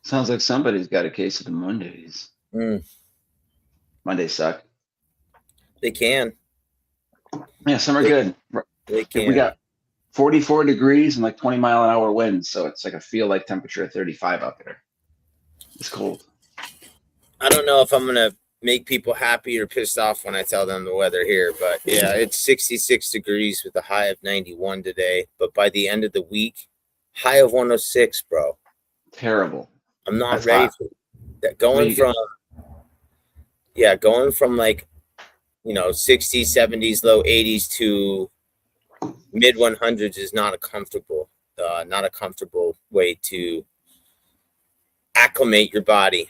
Sounds like somebody's got a case of the Mondays. Mm, Mondays suck. they can. Yeah, some are They, good. they We can. got 44 degrees and like 20-mile-an-hour winds, so it's like a feel like temperature of 35 out there. It's cold. I don't know if I'm gonna make people happy or pissed off when I tell them the weather here, but yeah, it's 66 degrees with a high of 91 today. But by the end of the week, high of 106, bro. Terrible. I'm not That's ready hot. for that. When you get Going from like 60s, 70s, low 80s to mid 100s is not a comfortable way to acclimate your body.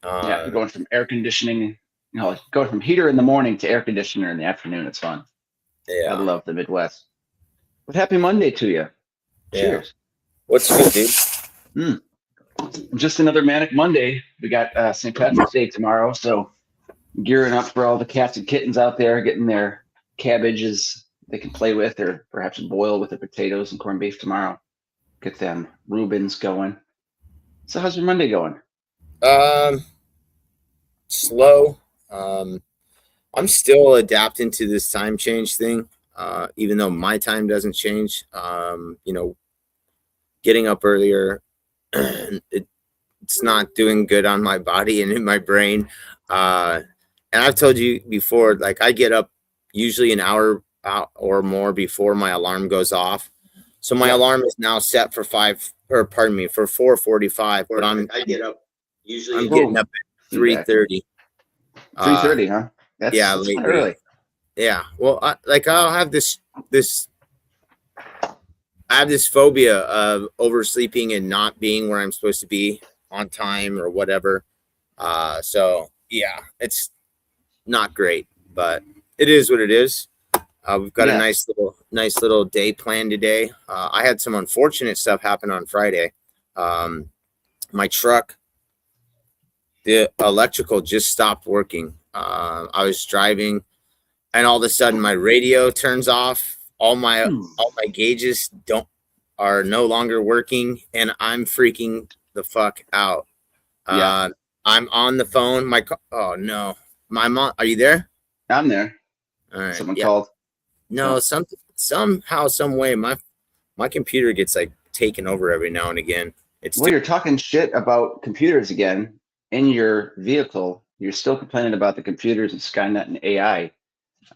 Yeah, Um, going from air conditioning, like going from heater in the morning to air conditioner in the afternoon. It's fun. Gotta yeah, love the Midwest. But happy Monday to you. yeah. Cheers. What's good, dude? Mm. Just another manic Monday. We got St. Patrick's Day tomorrow, so gearing up for all the cats and kittens out there, getting their cabbages they can play with, or perhaps boil with the potatoes and corned beef tomorrow. Get them Reubens going. So how's your Monday going? Um, Slow. Um, I'm still adapting to this time change thing. Even though my time doesn't change, getting up earlier, it's not doing good on my body and in my brain. Uh, and I've told you before, like I get up usually an hour or more before my alarm goes off. So my Yep. alarm is now set for for 4:45, but I get up usually I'm getting Oh, up at feedback. 3:30. Uh, 3:30, huh? yeah, That's kind of lately. early. Yeah. Well, I'll have this I have this phobia of oversleeping and not being where I'm supposed to be on time or whatever. So yeah, it's not great, but it is what it is. We've got a Yeah. nice little day planned today. I had some unfortunate stuff happen on Friday. Um, my truck, the electrical just stopped working. I was driving, and all of a sudden my radio turns off. All my gauges don't are no longer working, and I'm freaking the fuck out. Yeah, Uh, I'm on the phone. Oh no, my mom. Are you there? I'm there. All right. Someone Yeah. called. No. Oh, Somehow, some way, my computer gets like taken over every now and again. It's well, you're talking shit about computers again in your vehicle. You're still complaining about the computers and Skynet and AI. I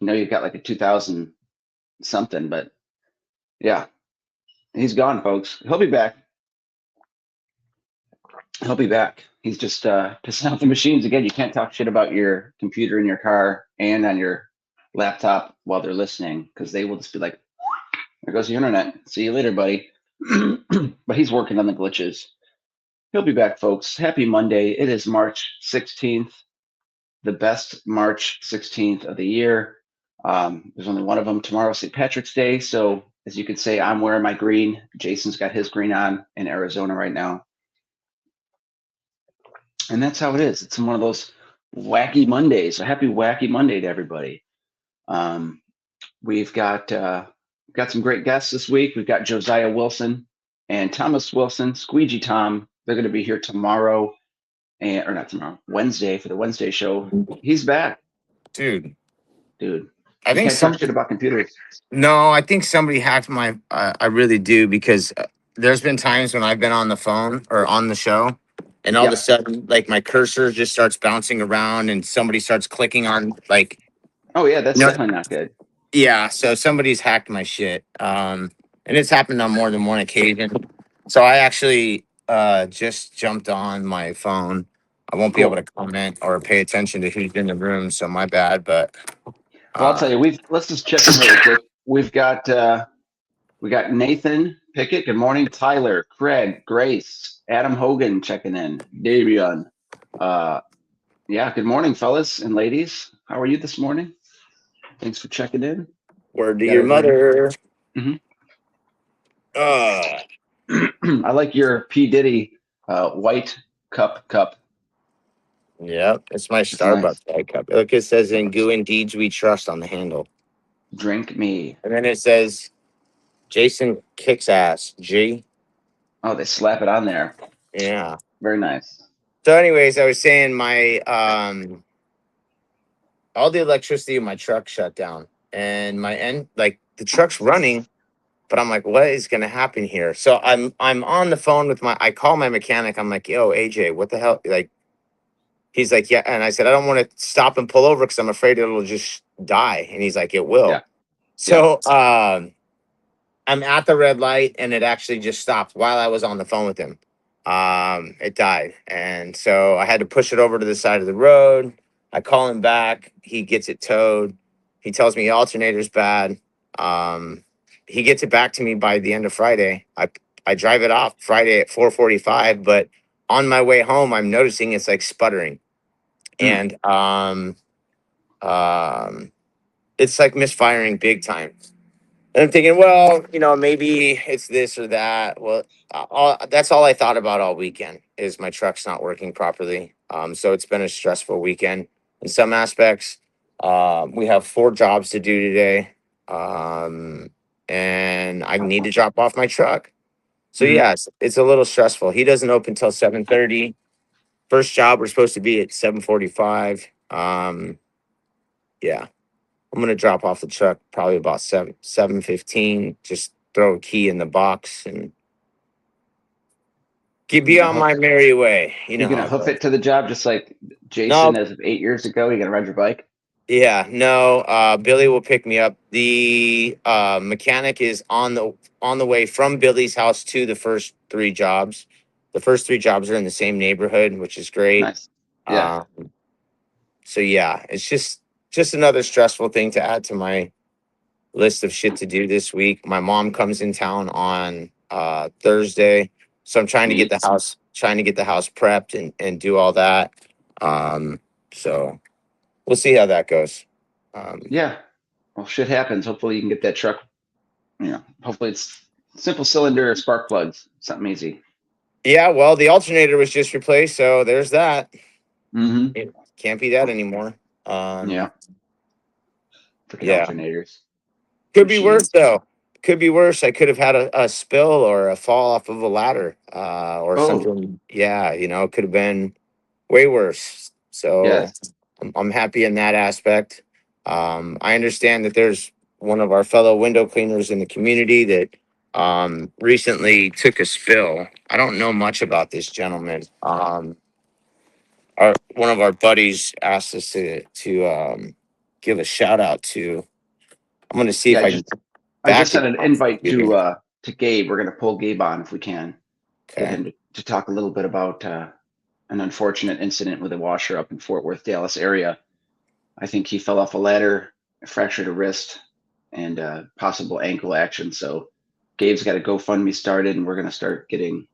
know you've got like a 2000 something, but yeah, he's gone, folks. He'll be back. He'll be back. He's just pissing out the machines again. You can't talk shit about your computer in your car and on your laptop while they're listening because they will just be like, there goes the internet. See you later, buddy. But he's working on the glitches. He'll be back, folks. Happy Monday. It is March 16th, the best March 16th of the year. There's only one of them tomorrow, St. Patrick's Day. So, as you can say, I'm wearing my green. Jason's got his green on in Arizona right now. And that's how it is. It's one of those wacky Mondays. So, happy wacky Monday to everybody. Um, we've got some great guests this week. We've got Josiah Wilson and Thomas Wilson, Squeegee Tom. They're going to be here tomorrow, or not tomorrow, Wednesday for the Wednesday show. He's back, dude. dude. I You think can't talk some. shit about computers. No, I think somebody hacked my. I really do because there's been times when I've been on the phone or on the show, and all of a Yep. sudden, like my cursor just starts bouncing around, and somebody starts clicking on like, Oh yeah, you that's know, definitely not good. yeah. So somebody's hacked my shit, and it's happened on more than one occasion. So I actually just jumped on my phone. I won't be able to Cool. comment or pay attention to who's in the room, so my bad. But Well, I'll tell uh, you, let's just check in really quick. We got Nathan Pickett. Good morning, Tyler, Craig, Grace, Adam Hogan checking in, Davion. Uh, yeah, good morning, fellas and ladies. How are you this morning? Thanks for checking in. word to Got your everybody. mother. Mhm. Uh, I like your P Diddy white cup. Yep, it's my It's nice. Starbucks bag cup. Look, it says in Goo and Deeds we trust on the handle. Drink me. And then it says Jason kicks ass. G. Oh, they slap it on there. Yeah. Very nice. So, anyways, I was saying my all the electricity in my truck shut down, and the truck's running, but I'm like, what is gonna happen here? So I'm on the phone with I call my mechanic. I'm like, yo, AJ, what the hell? Like, he's like, yeah, and I said, I don't want to stop and pull over because I'm afraid it'll just die, and he's like, it will. Yeah. So I'm at the red light, and it actually just stopped while I was on the phone with him. It died, and so I had to push it over to the side of the road. I call him back. He gets it towed. He tells me the alternator's bad. Um, he gets it back to me by the end of Friday. I drive it off Friday at 4:45, but on my way home, I'm noticing it's like sputtering, Hmm. and um, it's like misfiring big time. And I'm thinking, well, maybe it's this or that. Well, that's all I thought about all weekend is my truck's not working properly. So it's been a stressful weekend in some aspects. We have 4 jobs to do today, and I need to drop off my truck. So Hmm. yes, it's a little stressful. He doesn't open till 7:30. First job we're supposed to be at 7:45. Yeah. I'm gonna drop off the truck probably about 7:15. Just throw a key in the box and be You gonna on my merry way. You you know gonna how it hoof goes. it to the job just like No, Jason as of 8 years ago? You gonna ride your bike? yeah, no. Billy will pick me up. The mechanic is on the way from Billy's house to the first 3 jobs. The first 3 jobs are in the same neighborhood, which is great. Nice. Yeah. Um, so yeah, it's just another stressful thing to add to my list of shit to do this week. My mom comes in town on Thursday, so I'm Neat. trying to get the house prepped and do all that. So we'll see how that goes. Um, Yeah. Well, shit happens. Hopefully you can get that truck. Hopefully it's simple cylinder spark plugs. Something easy. yeah, well, the alternator was just replaced, so there's that. Hmm. It can't be that anymore. Yeah. Um, Freaking yeah, alternators. could be worse Machines. though. Could be worse. I could have had a spill or a fall off of a ladder or Oh, something. Yeah, it could have been way worse. So yes. I'm happy in that aspect. I understand that there's one of our fellow window cleaners in the community that recently took a spill. I don't know much about this gentleman. One of our buddies asked us to give a shout out to. I'm going to see Yeah, if I can I just back sent it an on the invite computer. to Gabe. We're gonna pull Gabe on if we can. Get Okay. him to talk a little bit about an unfortunate incident with a washer up in Fort Worth, Dallas area. I think he fell off a ladder, fractured a wrist, and possible ankle action. So Gabe's got a GoFundMe started, and we're gonna start getting.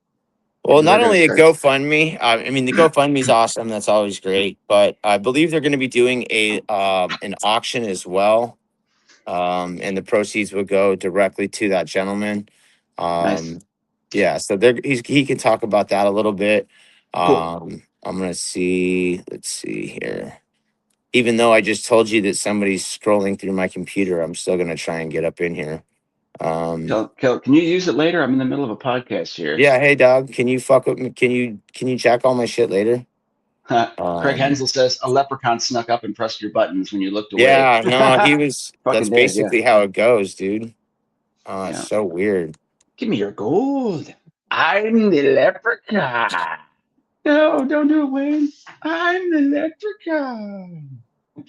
Well, They're not gonna only a start. GoFundMe. I mean, the GoFundMe is awesome. That's always great. But I believe they're going to be doing a an auction as well, and the proceeds will go directly to that gentleman. Nice. Um, yeah, so he can talk about that a little bit. Cool. I'm gonna see. Let's see here. Even though I just told you that somebody's scrolling through my computer, I'm still gonna try and get up in here. Um, Can you use it later? I'm in the middle of a podcast here. yeah, hey dog, can you fuck with me? Can you check all my shit later? Craig Um, Hensel says a leprechaun snuck up and pressed your buttons when you looked away. yeah, no, he was. That's Fucking did, yeah. basically how it goes, dude. It's Yeah. so weird. Give me your gold. I'm the leprechaun. No, don't do it, Wayne. I'm the leprechaun.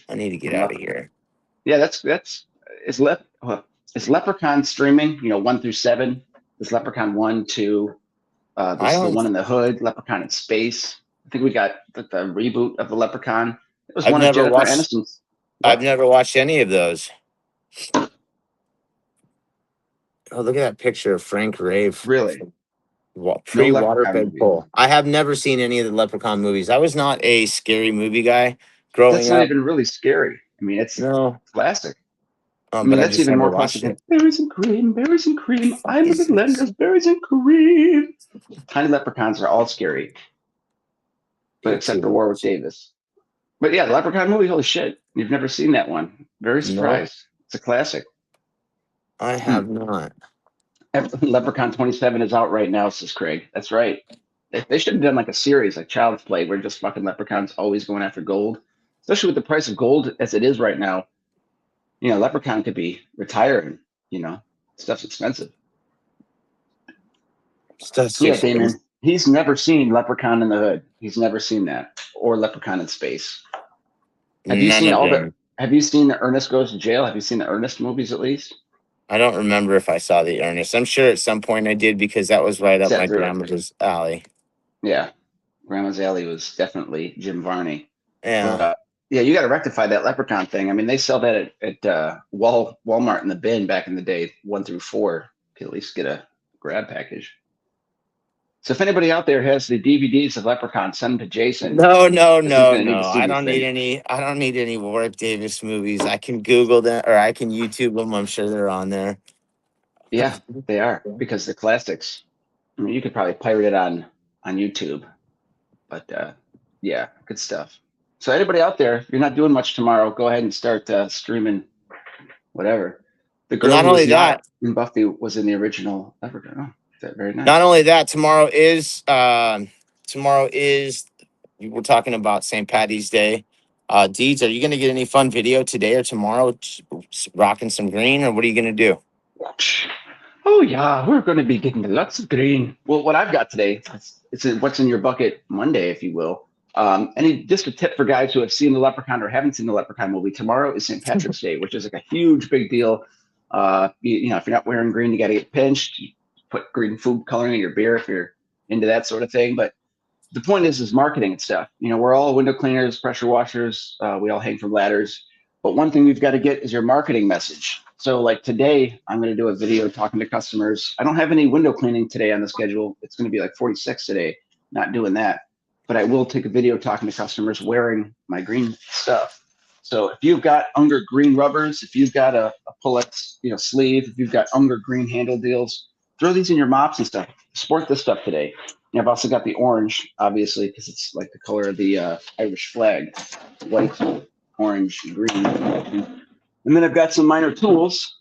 I need to get I'm out of up. here. Yeah, that's is Leprechaun streaming, 1 through 7. Is Leprechaun 1, 2, I this the don't. one in the hood, Leprechaun in Space. I think we got the reboot of the Leprechaun. It was I've one of never Jennifer watched. Aniston's. I've What? never watched any of those. Oh, look at that picture of Frank Rave. Really? No Pre Leprechaun waterbed movie. pool. I have never seen any of the Leprechaun movies. I was not a scary movie guy That's growing not up. even really scary. I mean, it's No, classic. I mean, but I that's just even never more classic watched than it. berries and cream, berries and cream. Fuck I'm a is good this? lender, berries and cream. Tiny leprechauns are all scary, but except for YouTube. Warwick Davis. But yeah, the Leprechaun movie, holy shit. You've never seen that one. Very No, surprised. It's a classic. I Hmm. have not. Leprechaun 27 is out right now, says Craig. That's right. They should have done like a series like Child's Play where just fucking leprechauns always going after gold, especially with the price of gold as it is right now. Leprechaun could be retiring. Stuff's expensive. Yeah, Damon. He's never seen Leprechaun in the Hood. He's never seen that, or Leprechaun in Space. Have you seen Have you seen the Ernest Goes to Jail? Have you seen the Ernest movies at least? I don't remember if I saw the Ernest. I'm sure at some point I did because that was right up my grandmother's alley. Yeah, Grandma's alley was definitely Jim Varney. Yeah. But, yeah, you got to rectify that Leprechaun thing. I mean, they sell that at Walmart in the bin back in the day, 1 through 4. You could at least get a grab package. So if anybody out there has the DVDs of Leprechaun, send them to Jason. No. I don't need any Warwick Davis movies. I can Google them or I can YouTube them. I'm sure they're on there. Yeah, they are because they're classics. I mean, you could probably pirate it on YouTube, but yeah, good stuff. So anybody out there, if you're not doing much tomorrow, go ahead and start streaming whatever. The girl not who only was that, in Buffy was in the original Leprechaun. Oh, that's very nice. Not only that, tomorrow is we're talking about St. Patty's Day. Deeds, are you going to get any fun video today or tomorrow rocking some green, or what are you going to do? Oh yeah, we're going to be getting lots of green. Well, what I've got today, it's what's in your bucket Monday, if you will. Just a tip for guys who have seen the Leprechaun or haven't seen the Leprechaun movie. Tomorrow is St. Patrick's Day, which is like a huge, big deal. If you're not wearing green, you got to get pinched. You put green food coloring in your beer if you're into that sort of thing. But the point is marketing and stuff. We're all window cleaners, pressure washers. We all hang from ladders. But one thing we've got to get is your marketing message. So like today, I'm going to do a video talking to customers. I don't have any window cleaning today on the schedule. It's going to be like 46 today. Not doing that. But I will take a video talking to customers wearing my green stuff. So if you've got Unger green rubbers, if you've got a Pull-X sleeve, if you've got Unger green handle deals, throw these in your mops and stuff. Sport this stuff today. I've also got the orange, obviously, because it's like the color of the Irish flag, white, orange, green. And then I've got some minor tools.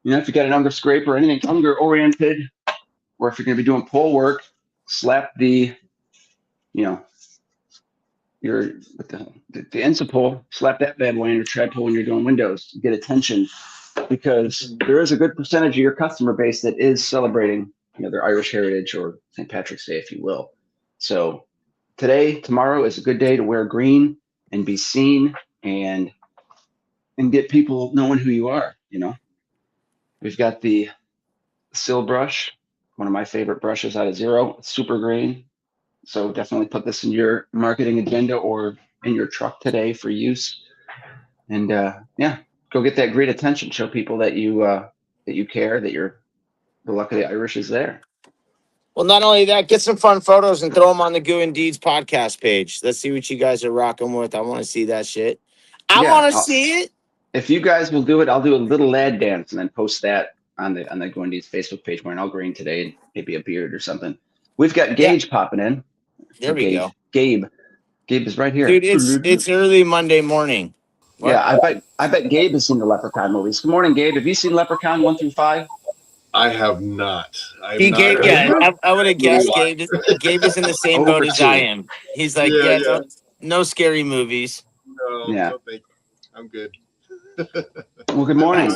If you got an Unger scraper or anything Unger oriented, or if you're going to be doing pole work, slap the the pole, slap that bad boy on your tread pole when you're doing windows to get attention, because there is a good percentage of your customer base that is celebrating their Irish heritage or St. Patrick's Day, if you will. So tomorrow is a good day to wear green and be seen and get people knowing who you are. We've got the Sil brush, one of my favorite brushes out of Zero. It's super green. So definitely put this in your marketing agenda or in your truck today for use. And go get that great attention. Show people that you care, that the luck of the Irish is there. Well, not only that, get some fun photos and throw them on the Goo and Deeds podcast page. Let's see what you guys are rocking with. I want to see that shit. I want to see it. If you guys will do it, I'll do a little lad dance and then post that on the Goo and Deeds Facebook page wearing all green today, and maybe a beard or something. We've got Gage popping in. There we go. Gabe is right here. Dude, it's early Monday morning. What? Yeah, I bet Gabe has seen the Leprechaun movies. Good morning, Gabe. Have you seen Leprechaun 1 through 5? I have not. I would have guessed Gabe is in the same boat as I am. He's like, no scary movies. No, no, I'm good. Well, good morning.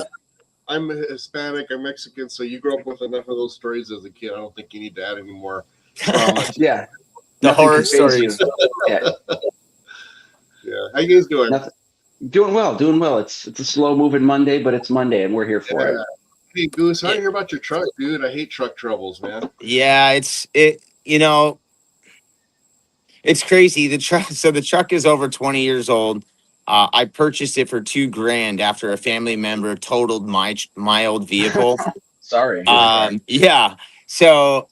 I'm Hispanic. I'm Mexican. So you grew up with enough of those stories as a kid. I don't think you need to add any more. Yeah. The horror stories. Yeah. How you guys doing? Doing well. It's a slow moving Monday, but it's Monday and we're here for it. Hey Goose, I hear about your truck, dude. I hate truck troubles, man. Yeah, it's crazy. The truck is over 20 years old. I purchased it for $2,000 after a family member totaled my old vehicle. Sorry. Yeah. So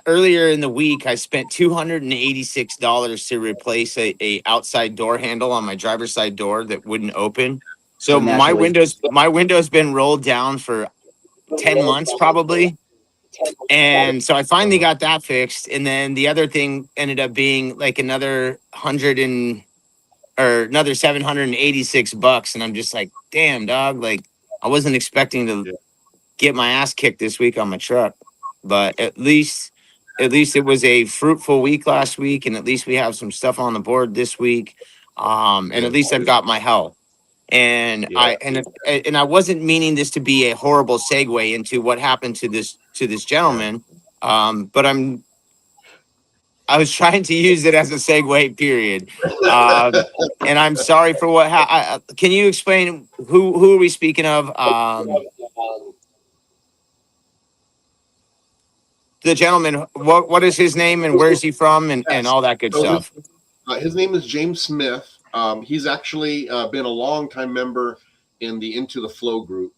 earlier in the week, I spent $286 to replace a outside door handle on my driver's side door that wouldn't open. So my window's been rolled down for 10 months probably. And so I finally got that fixed. And then the other thing ended up being like another $786. And I'm just like, damn, dog. Like, I wasn't expecting to get my ass kicked this week on my truck. But at least at least it was a fruitful week last week, and at least we have some stuff on the board this week. And at least I've got my health. And Yeah. I wasn't meaning this to be a horrible segue into what happened to this gentleman. But I was trying to use it as a segue, period. And I'm sorry for what can you explain who are we speaking of? The gentleman, what is his name and where is he from and all that good stuff? His name is James Smith. He's actually been a long time member in the Into the Flow group.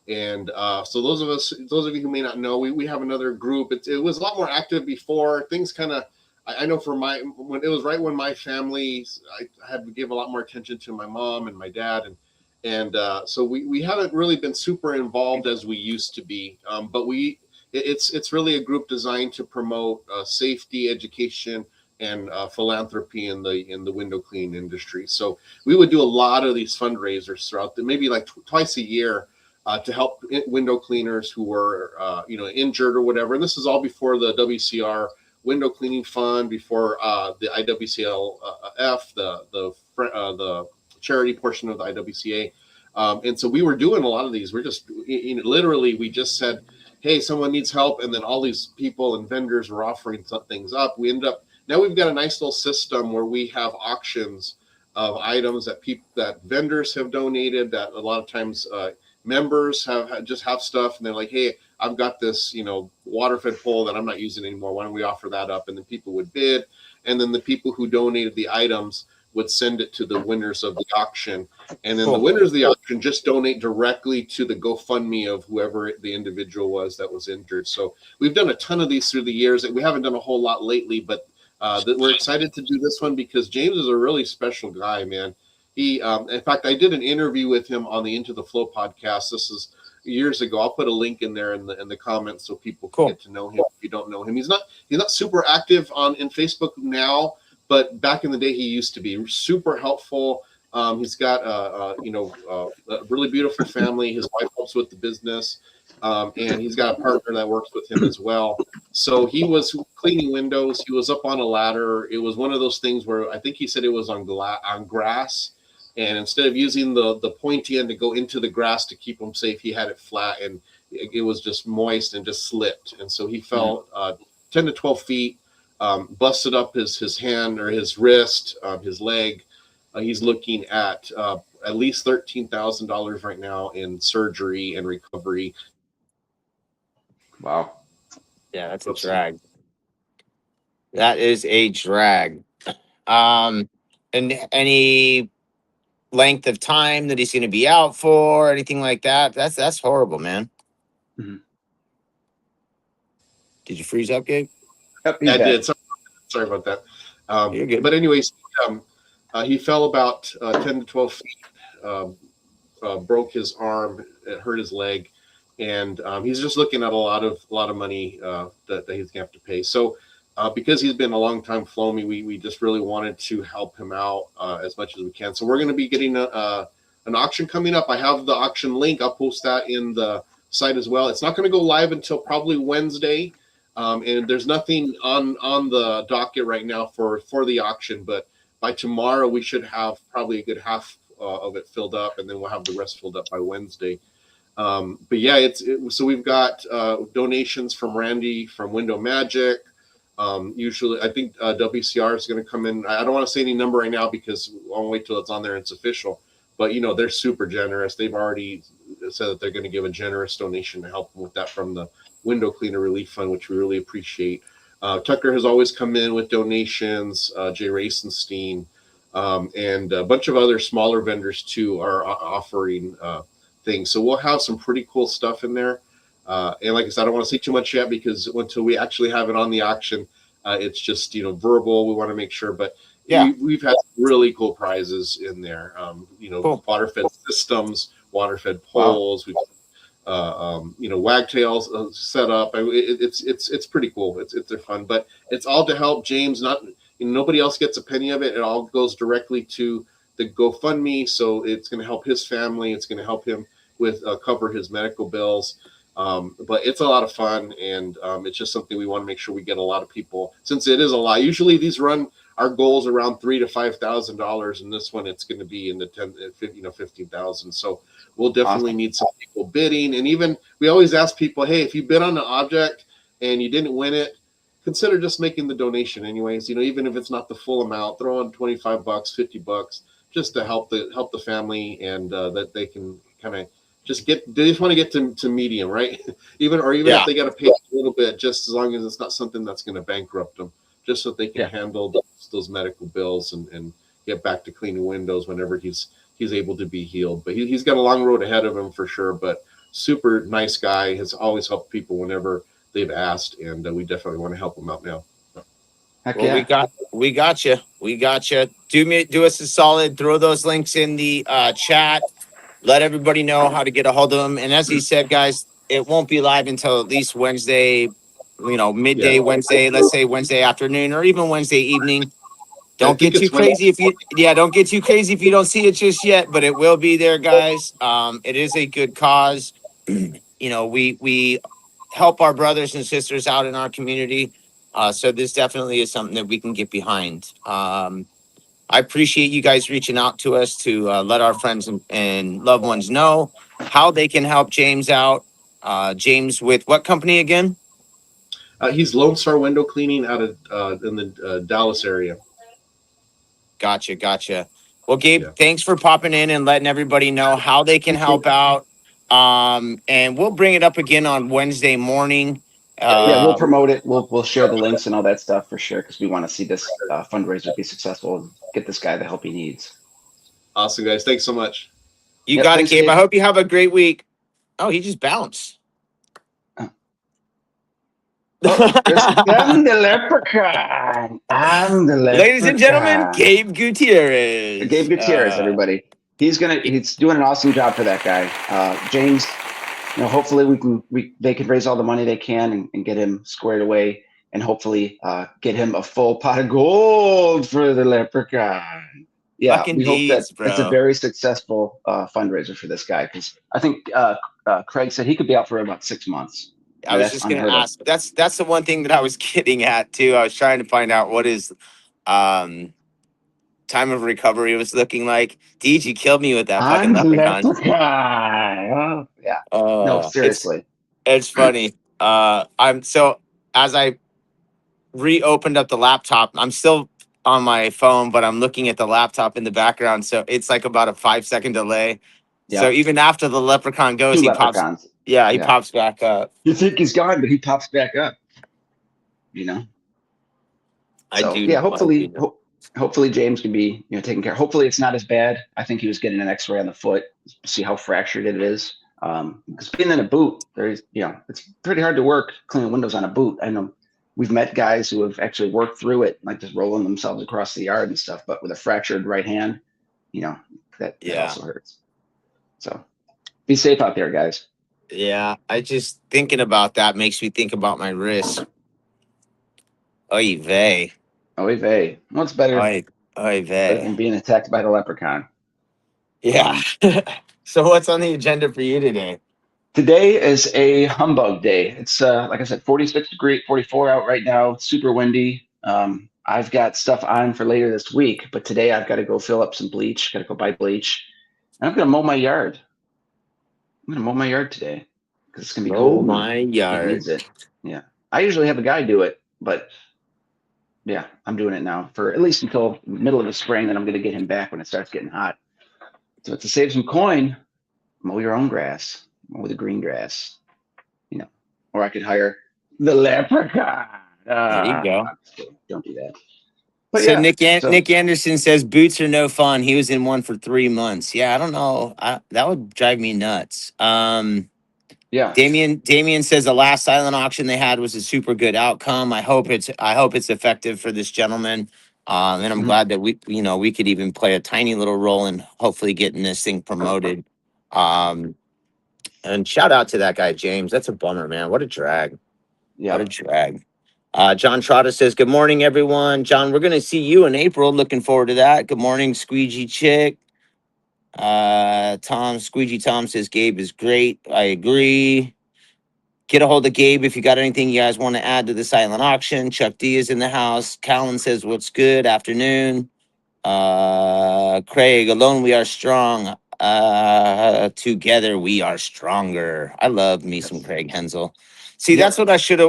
And so those of you who may not know, we have another group. It was a lot more active before. Things kind of, I know when it was right when my family, I had to give a lot more attention to my mom and my dad. And so we haven't really been super involved as we used to be. But it's really a group designed to promote safety, education, and philanthropy in the window cleaning industry. So we would do a lot of these fundraisers throughout maybe like twice a year to help window cleaners who were injured or whatever. And this is all before the WCR window cleaning fund, before the IWCLF, the charity portion of the IWCA. And so we were doing a lot of these. We're just literally we just said, hey, someone needs help, and then all these people and vendors were offering some things up. We ended up, now we've got a nice little system where we have auctions of items that vendors have donated, that a lot of times members have stuff, and they're like, hey, I've got this water fed pole that I'm not using anymore, why don't we offer that up? And then people would bid, and then the people who donated the items would send it to the winners of the auction, and then the winners of the auction just donate directly to the GoFundMe of whoever the individual was that was injured. So we've done a ton of these through the years. We haven't done a whole lot lately, but we're excited to do this one because James is a really special guy, man. He, in fact, I did an interview with him on the Into the Flow podcast. This is years ago. I'll put a link in there in the comments so people can get to know him if you don't know him. He's not super active in Facebook now, but back in the day he used to be super helpful. He's got a really beautiful family. His wife helps with the business, and he's got a partner that works with him as well. So he was cleaning windows. He was up on a ladder. It was one of those things where I think he said it was on grass. And instead of using the pointy end to go into the grass to keep him safe, he had it flat, and it was just moist and just slipped. And so he fell 10 to 12 feet, busted up his hand or his wrist, his leg. He's looking at least $13,000 right now in surgery and recovery. Wow. Yeah, that's a drag. That is a drag. And any length of time that he's going to be out for, anything like that? That's horrible, man. Mm-hmm. Did you freeze up, Gabe? Yep, I did. Sorry about that. You're good. But anyways, he fell about 10 to 12 feet, broke his arm, it hurt his leg, and he's just looking at a lot of money that he's gonna have to pay. So because he's been a long time Flomy, we just really wanted to help him out as much as we can. So we're going to be getting an auction coming up. I have the auction link. I'll post that in the site as well. It's not going to go live until probably Wednesday, and there's nothing on the docket right now for the auction. But by tomorrow, we should have probably a good half of it filled up, and then we'll have the rest filled up by Wednesday. But yeah, so we've got donations from Randy from Window Magic. Usually I think WCR is going to come in. I don't want to say any number right now because I'll wait till it's on there and it's official, but they're super generous. They've already said that they're going to give a generous donation to help them with that from the Window Cleaner Relief Fund, which we really appreciate. Tucker has always come in with donations. Jay Racenstein and a bunch of other smaller vendors too are offering things. So we'll have some pretty cool stuff in there. And like I said, I don't want to say too much yet because until we actually have it on the auction, it's just verbal. We want to make sure, but yeah, we've had really cool prizes in there. Cool. Water-fed systems, water-fed poles. Wow. We've wagtails set up. It's pretty cool. They're fun, but it's all to help James. Nobody else gets a penny of it. It all goes directly to the GoFundMe. So it's going to help his family. It's going to help him with cover his medical bills. But it's a lot of fun, and it's just something we want to make sure we get a lot of people, since it is a lot. Usually these run our goals around $3,000 to $5,000, and this one it's going to be in the 10, 15,000. So we'll definitely Awesome. need some people bidding, and even we always ask people, hey, if you bid on the object and you didn't win it, consider just making the donation anyways. Even if it's not the full amount, throw on $25, $50, just to help the family, and that they can kind of they just want to get to medium, right? even Yeah. if they got to pay a little bit, just as long as it's not something that's going to bankrupt them, just so that they can handle those medical bills and get back to cleaning windows whenever he's able to be healed. But he's got a long road ahead of him for sure. But super nice guy, has always helped people whenever they've asked, and we definitely want to help him out now. Heck Well, yeah. we got you. Do us a solid. Throw those links in the chat. Let everybody know how to get a hold of them. And as he said, guys, it won't be live until at least Wednesday, midday Wednesday, let's say Wednesday afternoon or even Wednesday evening. Don't get too crazy don't get too crazy if you don't see it just yet, but it will be there, guys. It is a good cause. We help our brothers and sisters out in our community. So this definitely is something that we can get behind. I appreciate you guys reaching out to us to let our friends and loved ones know how they can help James out. James with what company again? He's Lone Star Window Cleaning out of in the Dallas area. Gotcha. Well, Gabe, thanks for popping in and letting everybody know how they can help out. And we'll bring it up again on Wednesday morning. Yeah, we'll promote it. We'll share the links and all that stuff for sure, because we want to see this fundraiser be successful and get this guy the help he needs. Awesome, guys. Thanks so much. You got it, Gabe. I hope you have a great week. Oh, he just bounced. I'm the leprechaun. Ladies and gentlemen, Gabe Gutierrez. Gabe Gutierrez, everybody. He's doing an awesome job for that guy. James, hopefully they can raise all the money they can and get him squared away, and hopefully get him a full pot of gold for the leprechaun. Yeah, Fucking we hope deeds, that bro. it's a very successful fundraiser for this guy, because I think Craig said he could be out for about 6 months. I was just going to ask. That's the one thing that I was getting at too. I was trying to find out what his time of recovery was looking like. Deej, you killed me with that fucking leprechaun. Oh, yeah. No, seriously. It's funny. As I reopened up the laptop, I'm still on my phone, but I'm looking at the laptop in the background. So it's like about a 5-second delay. Yeah. So even after the leprechaun goes, he pops back up. You think he's gone, but he pops back up. Hopefully James can be taken care of. Hopefully it's not as bad. I think he was getting an X-ray on the foot, see how fractured it is. Because being in a boot, it's pretty hard to work cleaning windows on a boot. I know we've met guys who have actually worked through it, like just rolling themselves across the yard and stuff, but with a fractured right hand, that also hurts. So be safe out there, guys. Yeah, I just thinking about that makes me think about my wrist. Oy vey. Oy vey. What's better? Oy vey. Than being attacked by the leprechaun. Yeah. So what's on the agenda for you today? Today is a humbug day. It's like I said, 46 degrees, 44 out right now. Super windy. I've got stuff on for later this week, but today I've got to go fill up some bleach. Got to go buy bleach. And I'm gonna mow my yard. I'm gonna mow my yard today because it's gonna be cold. My yard. It needs it. Yeah. I usually have a guy do it, but yeah, I'm doing it now for at least until middle of the spring. Then I'm gonna get him back when it starts getting hot. So to save some coin, mow your own grass. Mow the green grass. Or I could hire the leprechaun. There you go. Don't do that. But so Nick Anderson says boots are no fun. He was in one for 3 months. Yeah, I don't know. That would drive me nuts. Yeah. Damien says the last silent auction they had was a super good outcome. I hope it's effective for this gentleman. And I'm glad that we could even play a tiny little role in hopefully getting this thing promoted. And shout out to that guy, James. That's a bummer, man. What a drag. Yeah. What a drag. John Trotta says, good morning, everyone. John, we're going to see you in April. Looking forward to that. Good morning, Squeegee Chick. Squeegee Tom says, Gabe is great. I agree. Get a hold of Gabe if you got anything you guys want to add to the silent auction. Chuck D is in the house. Callan says, "What's good? Afternoon." Craig, alone we are strong. Together we are stronger. I love me some Yes. Craig Hensel. See, Yep. that's what I should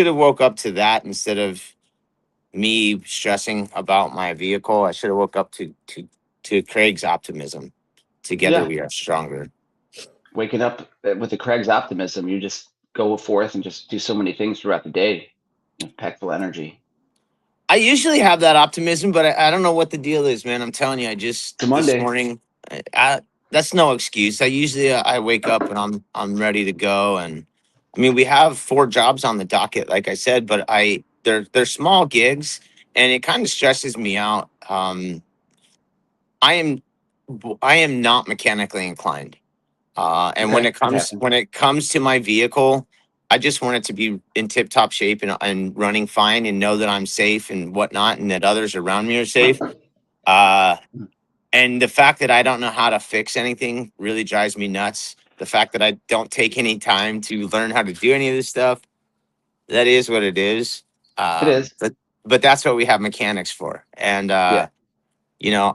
have woke up to that instead of me stressing about my vehicle. I should have woke up to Craig's optimism. Together Yeah. we are stronger. Waking up with the Craig's optimism, you just go forth and just do so many things throughout the day. Pack full of energy. I usually have that optimism, but I don't know what the deal is, man. I'm telling you, I just It's a this Monday. morning, that's no excuse. I wake up and I'm ready to go, and I mean we have 4 jobs on the docket, like I said, but they're small gigs, and it kind of stresses me out. I am I am not mechanically inclined. And when Okay. it It comes happens. when it comes to my vehicle, I just want it to be in tip top shape and running fine and know that I'm safe and whatnot and that others around me are safe. Uh, and the fact that I don't know how to fix anything really drives me nuts. The fact that I don't take any time to learn how to do any of this stuff, that is what it is. It is. But that's what we have mechanics for. And Yeah. you know,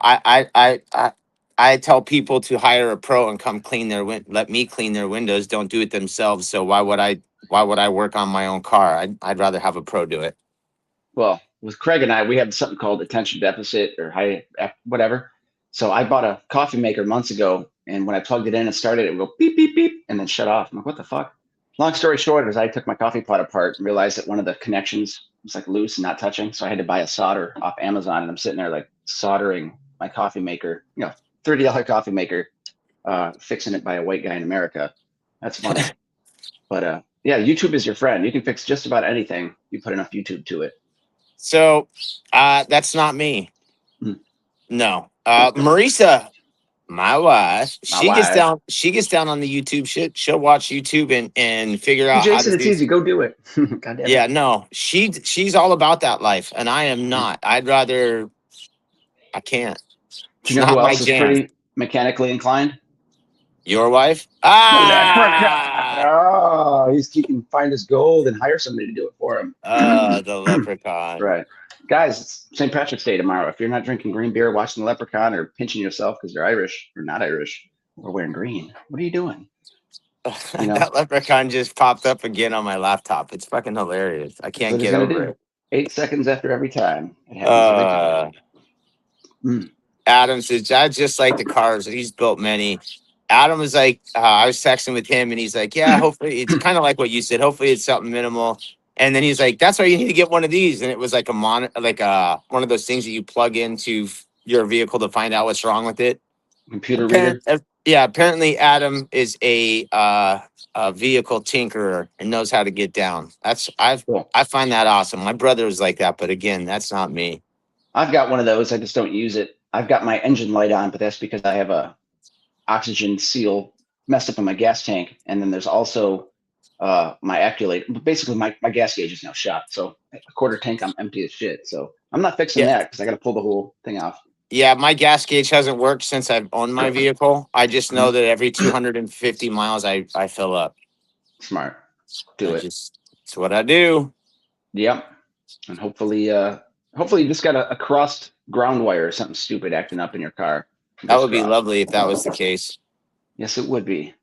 I tell people to hire a pro and come let me clean their windows. Don't do it themselves. So why would I work on my own car? I'd rather have a pro do it. Well, with Craig and I, we have something called attention deficit or whatever. So I bought a coffee maker months ago, and when I plugged it in and started, it would go beep beep beep, and then shut off. I'm like, what the fuck? Long story short, is I took my coffee pot apart and realized that one of the connections was like loose and not touching. So I had to buy a solder off Amazon, and I'm sitting there like soldering my coffee maker, $30 coffee maker, fixing it by a white guy in America. That's funny. But yeah, YouTube is your friend. You can fix just about anything. You put enough YouTube to it. So that's not me. Hmm. No. Marisa, my wife, My she gets wife. down, she gets down on the YouTube shit. She'll watch YouTube and figure Hey, out how to Jason, it's do. easy. Go do it. God damn Yeah, it. no, she's all about that life, and I am not. I can't. Do It's you know who not my else is jam. pretty mechanically inclined? Your wife? The leprechaun. Ah, Oh, he can find his gold and hire somebody to do it for him. the leprechaun. Right. Guys, it's St. Patrick's Day tomorrow. If you're not drinking green beer, watching the leprechaun, or pinching yourself because you're Irish or not Irish, or wearing green, what are you doing? You know, That leprechaun just popped up again on my laptop. It's fucking hilarious. I that's can't what he's get going to over do. it. 8 seconds after every time. It happens every time. Uh, Mm. Adam says, I just like the cars. He's built many. Adam was like, I was texting with him and he's like, yeah, hopefully it's kind of like what you said. Hopefully it's something minimal. And then he's like, that's why you need to get one of these. And it was like one of those things that you plug into your vehicle to find out what's wrong with it. Computer reader. Apparently Adam is a vehicle tinkerer and knows how to get down. Cool. I find that awesome. My brother was like that, but again, that's not me. I've got one of those. I just don't use it. I've got my engine light on, but that's because I have a oxygen seal messed up in my gas tank. And then there's also my acculator. Basically, my gas gauge is now shot. So a quarter tank, I'm empty as shit. So I'm not fixing Yeah. that because I got to pull the whole thing off. Yeah, my gas gauge hasn't worked since I've owned my vehicle. I just know that every 250 miles I fill up. Smart. Do it. It's what I do. Yep. And hopefully you just got a crossed ground wire or something stupid acting up in your car. That would be lovely if that was the case. Yes, it would be.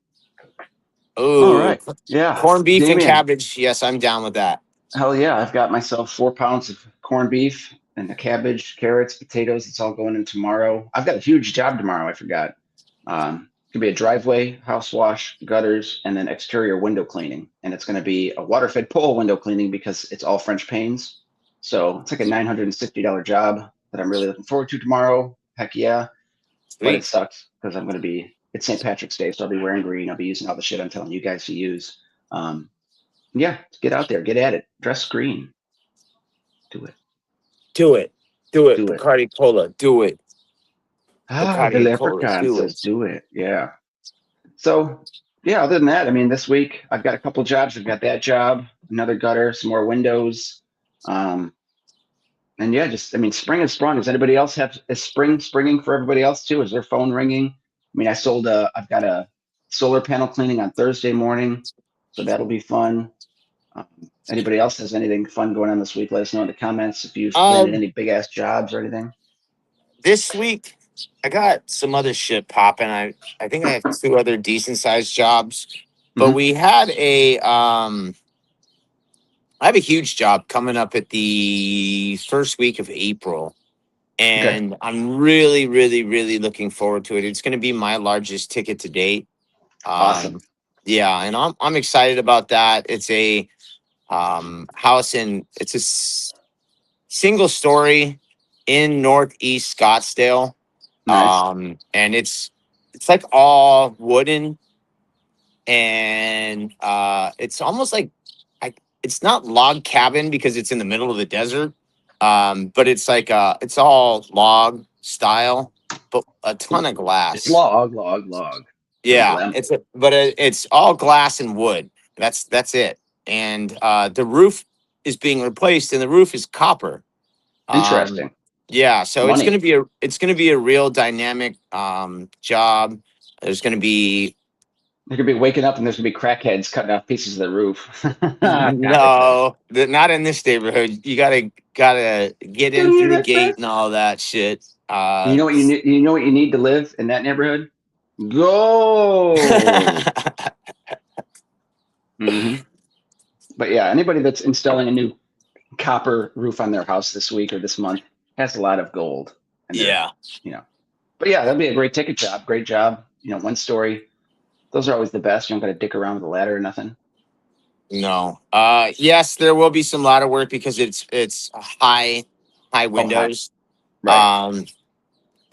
Oh, All right. Yeah. corned beef and Damien. cabbage. Yes, I'm down with that. Hell yeah. I've got myself 4 pounds of corned beef and the cabbage, carrots, potatoes. It's all going in tomorrow. I've got a huge job tomorrow. I forgot. It's gonna be a driveway, house wash, gutters, and then exterior window cleaning. And it's gonna be a water-fed pole window cleaning because it's all French panes. So it's like a $960 job that I'm really looking forward to tomorrow. Heck yeah. But it Sweet. sucks because it's St. Patrick's Day, so I'll be wearing green. I'll be using all the shit I'm telling you guys to use. Yeah, get out there, get at it. Dress green. Do it. Do it. Do it. Do it. Bacardi Cola. Do it. The Bacardi Cola. leprechaun Do says it. do it. Yeah. So yeah, other than that, I mean, this week I've got a couple jobs. I've got that job, another gutter, some more windows. And yeah, spring is sprung. Does anybody else is springing for everybody else too? Is their phone ringing? I mean, I've got a solar panel cleaning on Thursday morning. So that'll be fun. Anybody else has anything fun going on this week? Let us know in the comments if you've landed any big ass jobs or anything. This week, I got some other shit popping. I think I have 2 other decent sized jobs, but we had I have a huge job coming up at the first week of April, and I'm really, really, really looking forward to it. It's going to be my largest ticket to date. Awesome. Yeah, and I'm excited about that. It's a house it's a single story in Northeast Scottsdale. Nice. And it's like all wooden, and it's almost like it's not log cabin because it's in the middle of the desert. But it's like it's all log style, but a ton of glass. It's log. Yeah, it's all glass and wood. That's it. And the roof is being replaced, and the roof is copper. Interesting. Yeah, so Money. it's gonna be a real dynamic job. There's gonna be They're gonna be waking up and there's gonna be crackheads cutting off pieces of the roof. no, not in this neighborhood. You gotta get in through the gate and all that shit. You know what you know what you need to live in that neighborhood? Go. But yeah, anybody that's installing a new copper roof on their house this week or this month has a lot of gold. And yeah. But yeah, that'd be a great ticket job. Great job. 1 story. Those are always the best. You don't got to dick around with a ladder or nothing. No. Yes, there will be some ladder work because it's high windows. Right.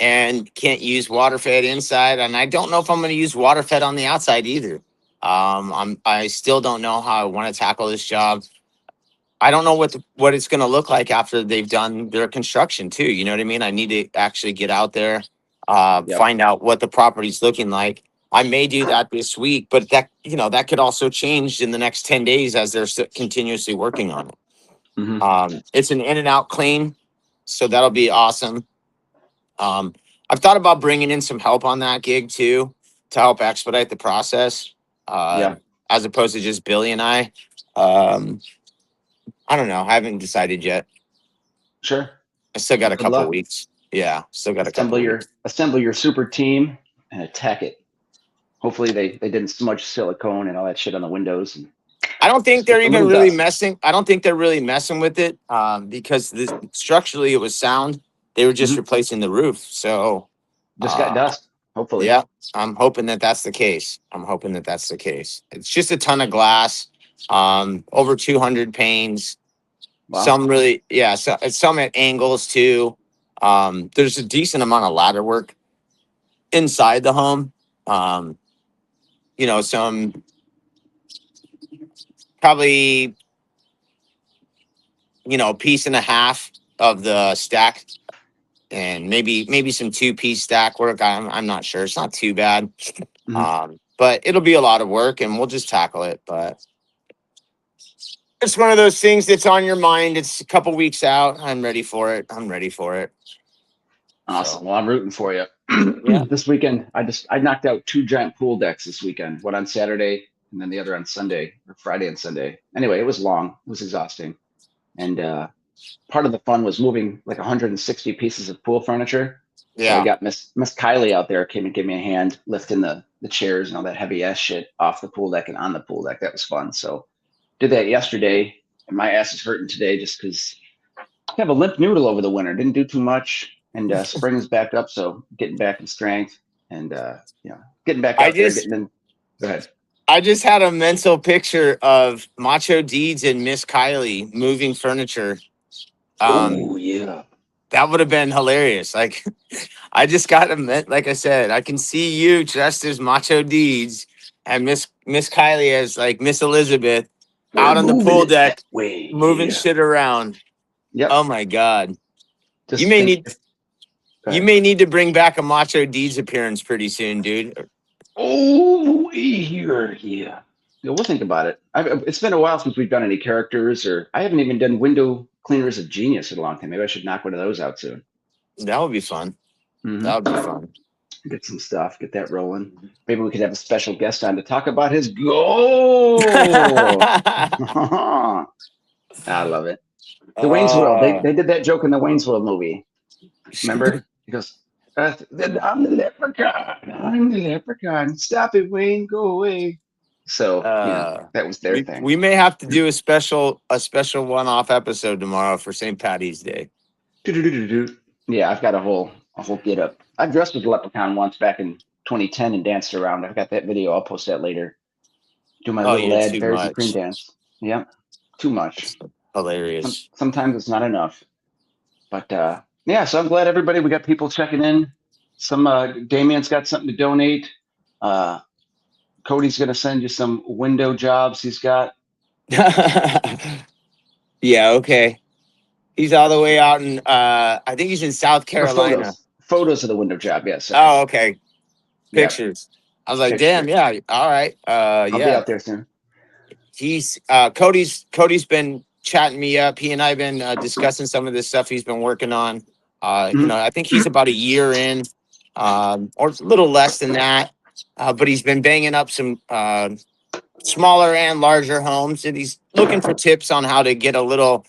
And can't use water fed inside, and I don't know if I'm going to use water fed on the outside either. I still don't know how I want to tackle this job. I don't know what it's going to look like after they've done their construction too. You know what I mean? I need to actually get out there, find out what the property's looking like. I may do that this week, but that could also change in the next 10 days as they're continuously working on it. It's an in and out clean, so that'll be awesome. I've thought about bringing in some help on that gig too, to help expedite the process. As opposed to just Billy and I. I don't know. I haven't decided yet. Sure. I still got a couple of weeks. Yeah, still got a couple of weeks. Assemble your super team and attack it. Hopefully they didn't smudge silicone and all that shit on the windows. I don't think they're even really messing. I don't think they're really messing with it because structurally it was sound. They were just replacing the roof. So just got dust. Hopefully. Yeah, I'm hoping that's the case. It's just a ton of glass, over 200 panes. Wow. Some at angles too. There's a decent amount of ladder work inside the home. Some probably, piece and a half of the stack, and maybe some 2-piece stack work. I'm not sure. It's not too bad. But it'll be a lot of work, and we'll just tackle it. But it's one of those things that's on your mind. It's a couple weeks out. I'm ready for it. Awesome. Well, I'm rooting for you. This weekend, I knocked out 2 giant pool decks this weekend. One on Saturday and then the other on Sunday, or Friday and Sunday. Anyway, it was long. It was exhausting. And part of the fun was moving like 160 pieces of pool furniture. Yeah. So I got Miss Kylie out there, came and gave me a hand lifting the chairs and all that heavy ass shit off the pool deck and on the pool deck. That was fun. So did that yesterday, and my ass is hurting today just because I have a limp noodle over the winter. Didn't do too much, and spring is back up, so getting back in strength and getting back out there. Go ahead. I just had a mental picture of Macho Deeds and Miss Kylie moving furniture. Oh yeah, that would have been hilarious. Like, I just got like I said, I can see you dressed as Macho Deeds and Miss Kylie as like Miss Elizabeth out on the pool deck, moving shit around. Yeah. Oh my God. You may need to bring back a Macho Deeds appearance pretty soon, dude. Oh, yeah. We'll think about it. It's been a while since we've done any characters, or I haven't even done Window Cleaners of Genius in a long time. Maybe I should knock one of those out soon. That would be fun. That would be fun. Get some stuff, get that rolling. Maybe we could have a special guest on to talk about his goal. I love it. The Wayne's World. They did that joke in the Wayne's World movie. Remember? He goes, I'm the leprechaun. I'm the leprechaun. Stop it, Wayne. Go away. So that was their thing. We may have to do a special one-off episode tomorrow for St. Patty's Day. Yeah, I've got a whole get up. I've dressed as a leprechaun once back in 2010 and danced around. I've got that video. I'll post that later. Do my little lad Fairies and Cream dance. Yeah, too much. That's hilarious. Sometimes it's not enough. But yeah, so I'm glad everybody. We got people checking in. Some Damien's got something to donate. Cody's gonna send you some window jobs he's got. Yeah, okay. He's all the way out in I think he's in South Carolina. Photos of the window job, yes. Oh, okay. Pictures. Yep. I was like, damn, yeah, all right. I'll be out there soon. He's Cody's been chatting me up. He and I have been discussing some of this stuff he's been working on. You know, I think he's about a year in, or a little less than that. But he's been banging up some smaller and larger homes, and he's looking for tips on how to get a little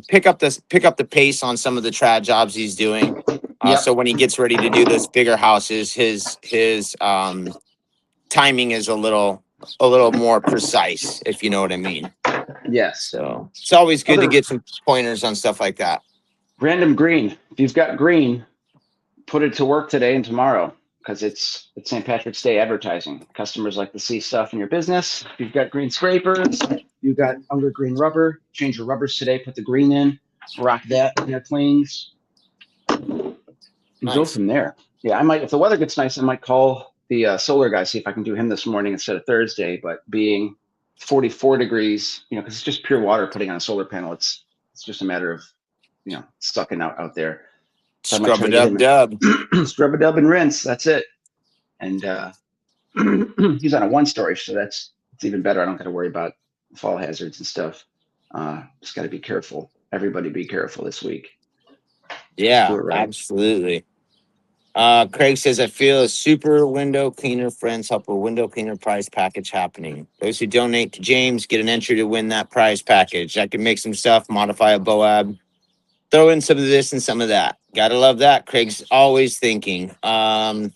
pick up the pace on some of the trad jobs he's doing. So when he gets ready to do those bigger houses, his timing is a little more precise, if you know what I mean. Yes. So it's always good to get some pointers on stuff like that. Random green. If you've got green, put it to work today and tomorrow, because it's St. Patrick's Day advertising. Customers like to see stuff in your business. If you've got green scrapers, you've got under green rubber, change your rubbers today, put the green in, rock that in your cleans. And go from there. Yeah, I might, if the weather gets nice, I might call the solar guy, see if I can do him this morning instead of Thursday. But being 44 degrees, you know, because it's just pure water putting on a solar panel. It's just a matter of, you know, sucking out there. So Scrub a dub. Scrub a dub and rinse. That's it. And he's on a 1-story, so it's even better. I don't got to worry about fall hazards and stuff. Just got to be careful. Everybody be careful this week. Yeah, absolutely. Craig says, I feel a super window cleaner friends help a window cleaner prize package happening. Those who donate to James get an entry to win that prize package. I can make some stuff, modify a Boab, throw in some of this and some of that. Gotta love that. Craig's always thinking. Cody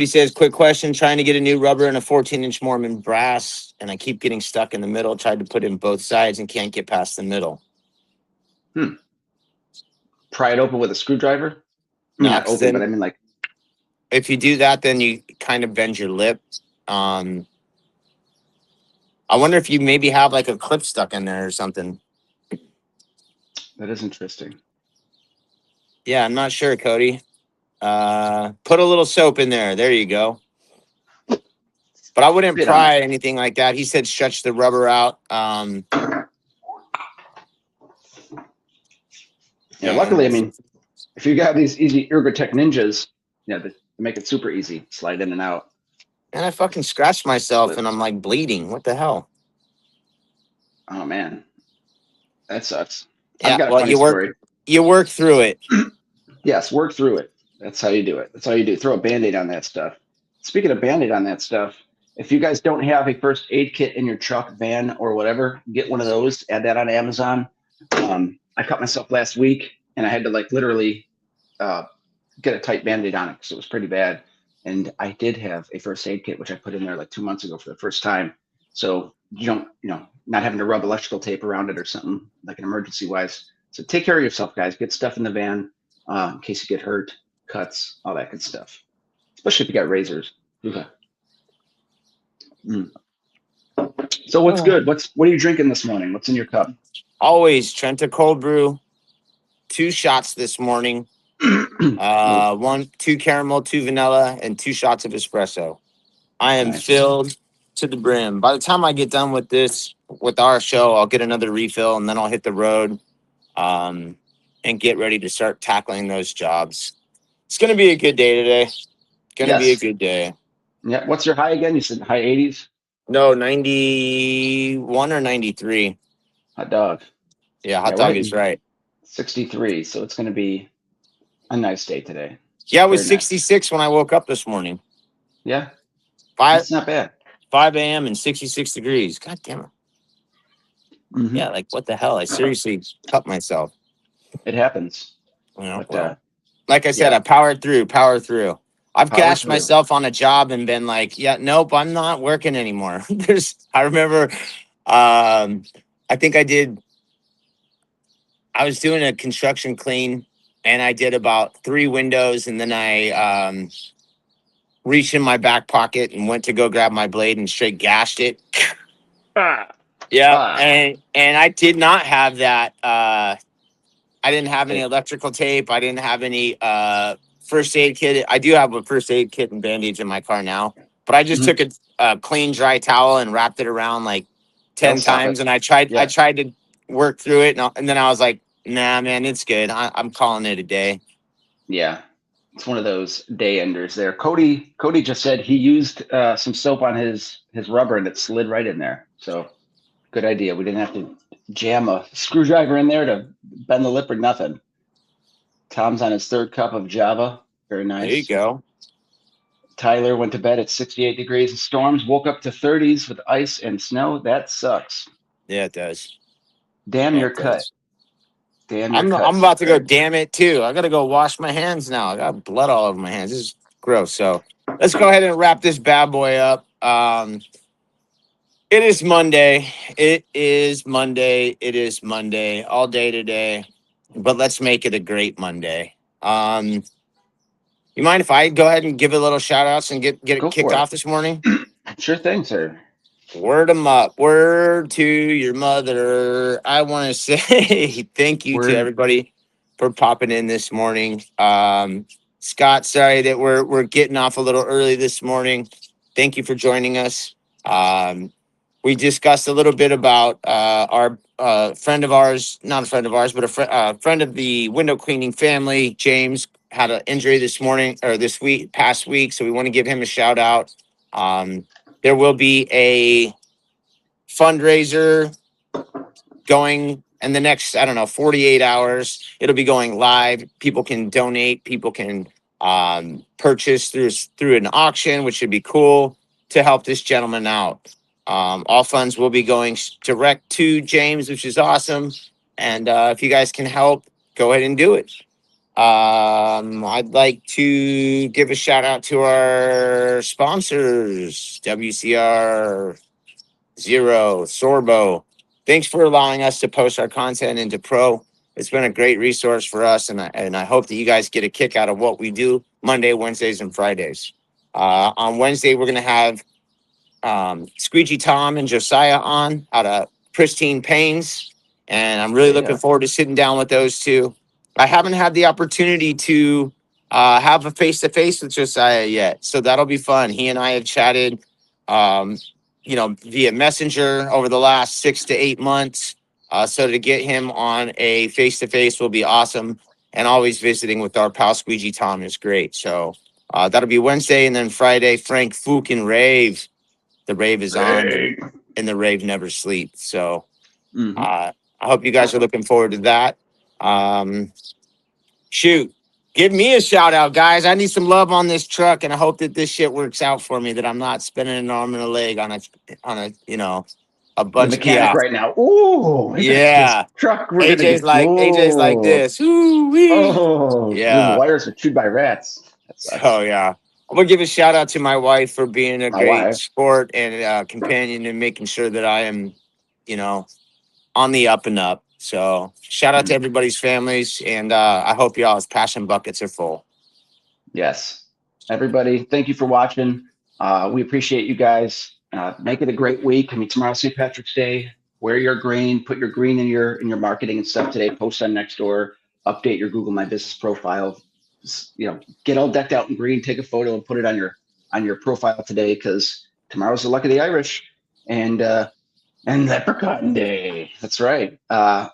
says, quick question, trying to get a new rubber and a 14-inch Mormon brass, and I keep getting stuck in the middle. Tried to put in both sides and can't get past the middle. Pry it open with a screwdriver? Not open, but I mean, like, if you do that, then you kind of bend your lip. I wonder if you maybe have like a clip stuck in there or something. That is interesting. Yeah, I'm not sure, Cody. Put a little soap in there. There you go. But I wouldn't pry anything like that. He said stretch the rubber out. Yeah, luckily, I mean, if you got these easy Ergotech Ninjas, yeah, they make it super easy. Slide in and out. And I fucking scratched myself and I'm like bleeding. What the hell? Oh, man. That sucks. Yeah, I've got a funny story. You work through it. Yes, work through it. That's how you do it. That's how you do. Throw a Band-Aid on that stuff. Speaking of Band-Aid on that stuff, if you guys don't have a first aid kit in your truck, van, or whatever, get one of those. Add that on Amazon. I cut myself last week, and I had to like literally get a tight Band-Aid on it because it was pretty bad. And I did have a first aid kit, which I put in there like 2 months ago for the first time. So you don't, not having to rub electrical tape around it or something like an emergency wise. So take care of yourself, guys. Get stuff in the van in case you get hurt, cuts, all that good stuff. Especially if you got razors. Okay. So what's good? What are you drinking this morning? What's in your cup? Always Trenta cold brew. 2 shots this morning. 2 caramel, 2 vanilla, and 2 shots of espresso. I am filled to the brim. By the time I get done with our show, I'll get another refill and then I'll hit the road and get ready to start tackling those jobs. It's going to be a good day today. It's going to be a good day. Yeah. What's your high again? You said high 80s? No, 91 or 93. Hot dog. Yeah, hot dog is right. 63. So it's going to be a nice day today. Yeah, it was Very nice. 66 when I woke up this morning. Yeah, 5 that's not bad. 5 a.m. and 66 degrees. God damn it. Mhm. Yeah, like what the hell? I seriously cut myself. It happens. You know, But, well, like I said, yeah. I powered through. I've Power gashed through. myself on a job and been like, yeah, nope, I'm not working anymore. I remember, I think I was doing a construction clean and I did about 3 windows and then I reached in my back pocket and went to go grab my blade and straight gashed it. Yeah, Ah. and I did not have that. I didn't have any Tape. electrical tape. I didn't have any first aid kit. I do have a first aid kit and band-aids in my car now, but I just Mhm. took a clean dry towel and wrapped it around like 10 That'll stop times, it. and I tried Yeah. to work through it, and then I was like, nah, man, it's good. I'm calling it a day. Yeah. It's one of those day enders there. Cody just said he used some soap on his rubber and it slid right in there. So good idea. We didn't have to jam a screwdriver in there to bend the lip or nothing. Tom's on his 3rd cup of Java. Very nice. There you go. Tyler went to bed at 68 degrees and storms, woke up to 30s with ice and snow. That sucks. Yeah, it does. Damn Yeah, your it cut. does. Damn your cut. I'm about to go. Damn it, too. I got to go wash my hands now. I got blood all over my hands. This is gross. So let's go ahead and wrap this bad boy up. It is Monday. It is Monday. It is Monday all day today, but let's make it a great Monday. You mind if I go ahead and give a little shout outs and get it Go kicked for it. off this morning? Sure thing, sir. Word them up. Word to your mother. I want to say thank you to Word. everybody for popping in this morning. Scott, sorry that we're getting off a little early this morning. Thank you for joining us. We discussed a little bit about our friend of ours, not a friend of ours, but a friend of the window cleaning family. James had an injury this morning or past week. So we want to give him a shout out. There will be a fundraiser going in the next, I don't know, 48 hours. It'll be going live. People can donate. People can purchase through an auction, which should be cool to help this gentleman out. All funds will be going direct to James, which is awesome. And if you guys can help, go ahead and do it. I'd like to give a shout out to our sponsors, WCR, Zero, Sorbo. Thanks for allowing us to post our content into Pro. It's been a great resource for us, and I hope that you guys get a kick out of what we do Monday, Wednesdays, and Fridays. On Wednesday, we're going to have Squeegee Tom and Josiah on out of Pristine Pains, and I'm really looking forward to sitting down with those two. I haven't had the opportunity to have a face-to-face with Josiah yet, so that'll be fun. He and I have chatted, via Messenger over the last 6 to 8 months. So to get him on a face-to-face will be awesome, and always visiting with our pal Squeegee Tom is great. So that'll be Wednesday, and then Friday, Frank Fook and Rave. The rave is on, and the rave never sleeps. So I hope you guys are looking forward to that. Shoot, give me a shout out, guys. I need some love on this truck, and I hope that this shit works out for me. That I'm not spinning an arm and a leg on a a The bunch. mechanic right now. Ooh, Yeah. truck. We're AJ's like this. Ooh-wee. Oh, Yeah. the wires are chewed by rats. That sucks. Oh yeah. I'm gonna give a shout out to my wife for being a My great wife. sport and companion and making sure that I am, on the up and up. So shout out to everybody's families, and I hope y'all's passion buckets are full. Yes. Everybody, thank you for watching. We appreciate you guys. Make it a great week. I mean, tomorrow's St. Patrick's Day. Wear your green. Put your green in your marketing and stuff today. Post on Nextdoor. Update your Google My Business profile. Get all decked out in green. Take a photo and put it on your profile today, because tomorrow's the luck of the Irish and Leprechaun Day. That's right.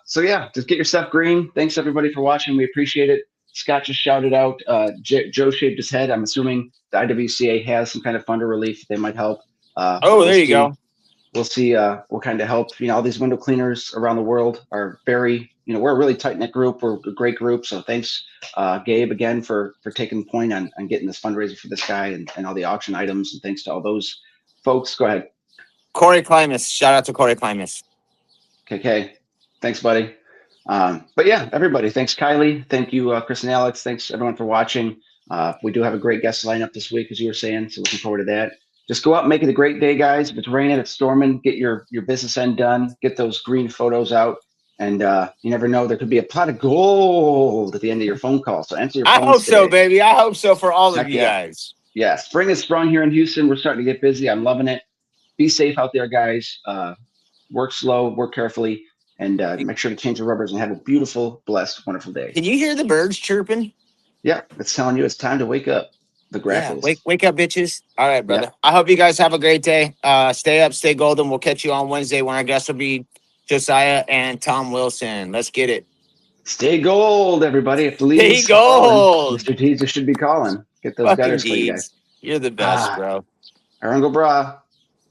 So yeah, just get your stuff green. Thanks everybody for watching. We appreciate it. Scott just shouted out. Joe shaved his head. I'm assuming the IWCA has some kind of funder relief they might help. There you go. we'll see what kind of help. All these window cleaners around the world are very, we're a really tight knit group. We're a great group. So thanks, Gabe, again for taking point on getting this fundraiser for this guy and all the auction items. And thanks to all those folks. Go ahead. Corey Klimas. Shout out to Corey Klimas. KK. Thanks, buddy. But yeah, everybody, thanks, Kylie. Thank you, Chris and Alex. Thanks, everyone, for watching. We do have a great guest lineup this week, as you were saying, so looking forward to that. Just go out and make it a great day, guys. If it's raining, it's storming, get your business end done. Get those green photos out. And you never know, there could be a pot of gold at the end of your phone call. So answer your phones I hope today. so, baby. I hope so for all of you guys. Yeah, spring is sprung here in Houston. We're starting to get busy. I'm loving it. Be safe out there, guys. Work slow, work carefully, and make sure to change the rubbers and have a beautiful, blessed, wonderful day. Can you hear the birds chirping? Yeah, it's telling you it's time to wake up. The grackles. Yeah, wake up, bitches. All right, brother. Yeah. I hope you guys have a great day. Stay up, stay golden. We'll catch you on Wednesday when our guests will be Josiah and Tom Wilson. Let's get it. Stay gold, everybody. If the leaves Stay gold. Mr. Teaser should be calling. Get those Fucking gutters for you Deeds. guys. You're the best, bro. Arango Bra.